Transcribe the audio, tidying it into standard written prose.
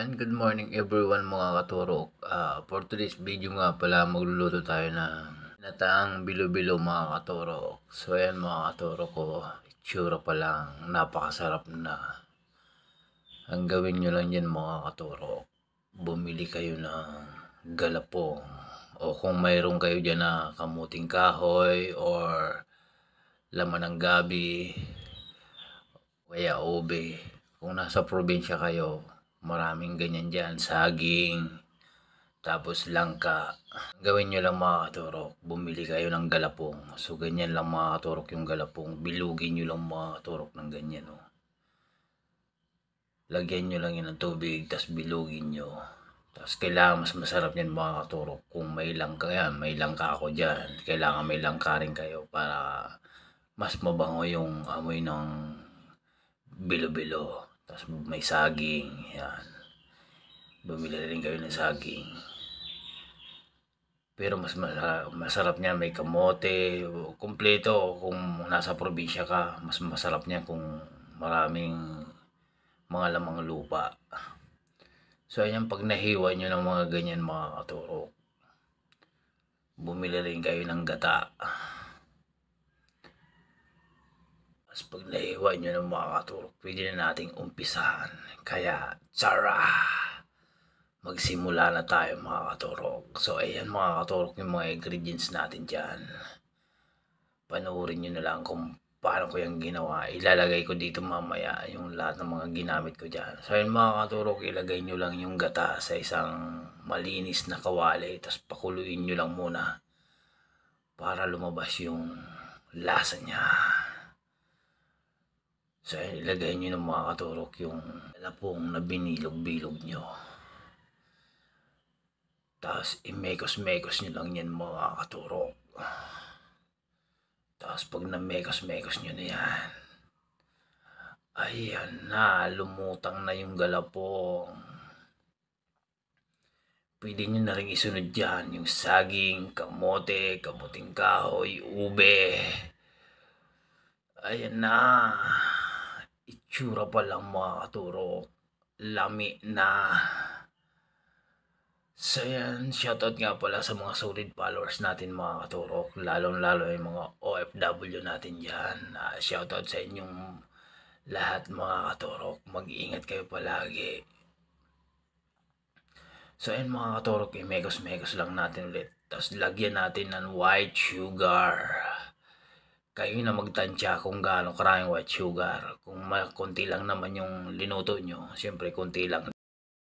And good morning everyone mga katurok. For today's video nga pala magluluto tayo ng nataang bilo-bilo mga katurok. So ayan mga katurok ko, itsura pa lang, napakasarap na. Ang gawin nyo lang yan mga katurok, bumili kayo ng galapong. O kung mayroon kayo dyan na kamuting kahoy or laman ng gabi, kaya ube. Kung nasa probinsya kayo, maraming ganyan dyan, saging, tapos langka. Gawin nyo lang mga katurok, bumili kayo ng galapong. So ganyan lang mga katurok yung galapong, bilugin nyo lang mga katurok ng ganyan. Oh. Lagyan nyo lang yun ng tubig, tapos bilugin nyo. Tapos kailangan mas masarap yan mga katurok. Kung may langka yan, may langka ako dyan. Kailangan may langka rin kayo para mas mabango yung amoy ng bilo-bilo. Tapos may saging, yan. Bumili rin kayo ng saging. Pero mas masarap niya may kamote, kumpleto. Kung nasa probinsya ka, mas masarap niya kung maraming mga lamang lupa. So ayan, pag nahiwa nyo ng mga ganyan mga katurok, bumili rin kayo ng gata. Tapos pag nahiwa nyo ng mga katurok, pwede na nating umpisahan. Kaya tsara! Magsimula na tayo mga katurok. So ayan mga katurok yung mga ingredients natin dyan. Panoorin nyo na lang kung paano ko yung ginawa. Ilalagay ko dito mamaya yung lahat ng mga ginamit ko dyan. So ayan mga katurok, ilagay nyo lang yung gata sa isang malinis na kawali. Tapos pakuluin nyo lang muna para lumabas yung lasa niya. So ayan, ilagay nyo ng mga katurok yung galapong na binilog-bilog nyo. Tapos imekos-mekos nyo lang yan mga katurok. Tapos pag na-mekos-mekos nyo na yan, ayan na, lumutang na yung galapong. Pwede nyo na rin isunod dyan yung saging, kamote, kamuting kahoy, ube. Ayan na. Itsura pa lang mga katurok, lami na. So yan, shoutout nga pala sa mga solid followers natin mga katurok, lalong-lalo yung mga OFW natin dyan. Shoutout sa inyong lahat mga katurok, mag-iingat kayo palagi. So yan mga katurok, imekos-mekos lang natin ulit. Tapos lagyan natin ng white sugar. Kayo na magtansya kung gaano karaming white sugar. Kung konti lang naman yung linuto nyo, siyempre konti lang.